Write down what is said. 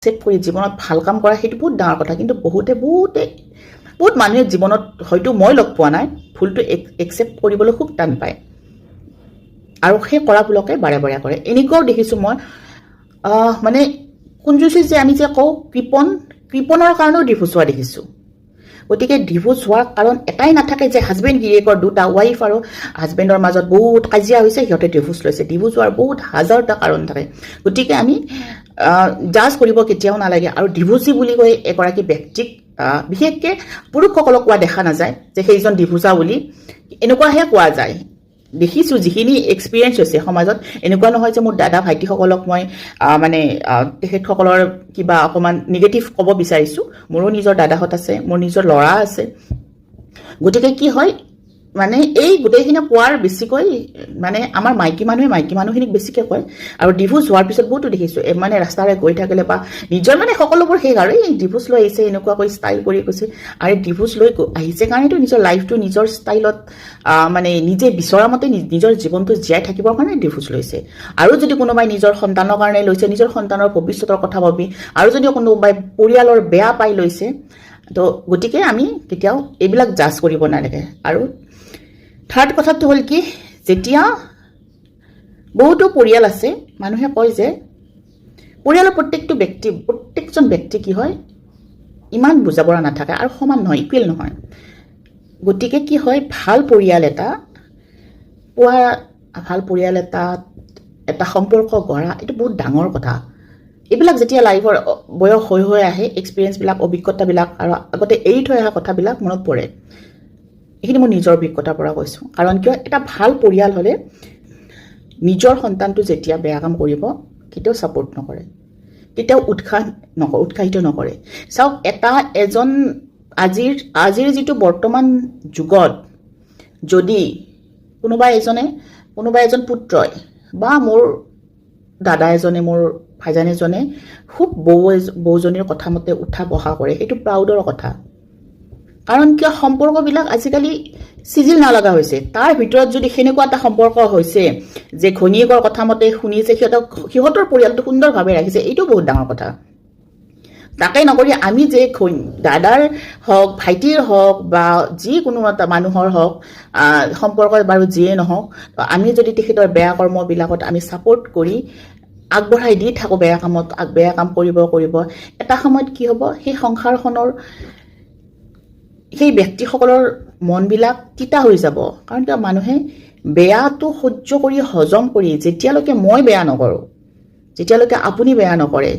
accept কৰি জীৱনত ভাল কাম কৰা সেইটো বহুত ডাঙৰ কথা কিন্তু বহুত মানুহে জীৱনত হয়তো মই লগ পোৱা নাই ভুলটো একচেপ্ট কৰিবলৈ খুব টান পায় আৰু সেই কৰা ভুলকে বাৰে বাৰে কৰে এনেকুৱাও দেখিছোঁ মই মানে কোনজুচি যে আমি যে কওঁ কৃপণৰ কাৰণেও ডিভোৰ্চ হোৱা দেখিছোঁ গতিকে ডিভোৰ্চ হোৱাৰ কাৰণ এটাই নাথাকে যে হাজবেণ্ড গিৰিয়েকৰ দুটা ৱাইফ আৰু হাজবেণ্ডৰ মাজত বহুত কাজিয়া হৈছে সিহঁতে ডিভোৰ্চ লৈছে ডিভোৰ্চ হোৱাৰ বহুত হাজাৰটা কাৰণ থাকে গতিকে আমি জাজ কৰিব কেতিয়াও নালাগে আৰু ডিভোৰ্চি বুলি কৈ এগৰাকী ব্যক্তিক বিশেষকৈ পুৰুষসকলক কোৱা দেখা নাযায় যে সেইজন ডিভোৰ্চা বুলি এনেকুৱাহে কোৱা যায় দেখিছোঁ যিখিনি এক্সপিৰিয়েঞ্চ হৈছে সমাজত এনেকুৱা নহয় যে মোৰ দাদা ভাইটিসকলক মই মানে তেখেতসকলৰ কিবা অকণমান নিগেটিভ ক'ব বিচাৰিছোঁ মোৰো নিজৰ দাদাহঁত আছে মোৰ নিজৰ ল'ৰা আছে গতিকে কি হয় মানে এই গোটেইখিনি কোৱাৰ বেছিকৈ মানে আমাৰ মাইকী মানুহখিনিক বেছিকৈ কয় আৰু ডিভোৰ্চ হোৱাৰ পিছত বহুতো দেখিছোঁ মানে ৰাস্তাৰে গৈ থাকিলে বা নিজৰ মানে সকলোবোৰ শেষ আৰু এই ডিভোৰ্চ লৈ আহিছে এনেকুৱাকৈ ষ্টাইল কৰি গৈছে আৰু ডিভোৰ্চ লৈ আহিছে কাৰণেতো নিজৰ লাইফটো নিজৰ ষ্টাইলত মানে নিজে বিচৰা মতে নিজৰ জীৱনটো জীয়াই থাকিবৰ কাৰণে ডিভোৰ্চ লৈছে আৰু যদি কোনোবাই নিজৰ সন্তানৰ কাৰণে লৈছে নিজৰ সন্তানৰ ভৱিষ্যতৰ কথা ভাবি আৰু যদি কোনোবাই পৰিয়ালৰ বেয়া পাই লৈছে তো গতিকে আমি কেতিয়াও এইবিলাক জাজ কৰিব নালাগে আৰু থাৰ্ড কথাটো হ'ল কি যেতিয়া বহুতো পৰিয়াল আছে মানুহে কয় যে পৰিয়ালৰ প্ৰত্যেকজন ব্যক্তি কি হয় ইমান বুজা পৰা নাথাকে আৰু সমান নহয় ইকুৱেল নহয় গতিকে কি হয় ভাল পৰিয়াল এটা সম্পৰ্ক গঢ়া এইটো বহুত ডাঙৰ কথা এইবিলাক যেতিয়া লাইফৰ বয়স হৈ আহে এক্সপিৰিয়েঞ্চবিলাক অভিজ্ঞতাবিলাক আৰু আগতে এৰি থৈ অহা কথাবিলাক মনত পৰে এইখিনি মই নিজৰ অভিজ্ঞতাৰ পৰা কৈছোঁ কাৰণ কিয় এটা ভাল পৰিয়াল হ'লে নিজৰ সন্তানটো যেতিয়া বেয়া কাম কৰিব কেতিয়াও ছাপোৰ্ট নকৰে কেতিয়াও উৎসাহিত নকৰে চাওক আজিৰ যিটো বৰ্তমান যুগত যদি কোনোবা এজন পুত্ৰই বা মোৰ দাদা এজনে মোৰ ভাইজান এজনে খুব বৌজনীৰ কথা মতে উঠা বহা কৰে সেইটো প্ৰাউডৰ কথা কাৰণ কিয় সম্পৰ্কবিলাক আজিকালি চিজিল নালাগা হৈছে তাৰ ভিতৰত যদি সেনেকুৱা এটা সম্পৰ্ক হৈছে যে ঘনীয়েকৰ কথা মতে শুনিছে সিহঁতৰ পৰিয়ালটো সুন্দৰভাৱে ৰাখিছে এইটো বহুত ডাঙৰ কথা তাকে নকৰি আমি যে দাদাৰ হওক ভাইটিৰ হওক বা যিকোনো এটা মানুহৰ হওক সম্পৰ্ক বাৰু যিয়ে নহওক আমি যদি তেখেতৰ বেয়া কৰ্মবিলাকত আমি ছাপোৰ্ট কৰি আগবঢ়াই দি থাকোঁ বেয়া কাম কৰিব এটা সময়ত কি হ'ব সেই সংসাৰখনৰ সেই ব্যক্তিসকলৰ মনবিলাক তিতা হৈ যাব কাৰণ কিয় মানুহে বেয়াটো সহ্য কৰি হজম কৰি যেতিয়ালৈকে মই বেয়া নকৰোঁ যেতিয়ালৈকে আপুনি বেয়া নকৰে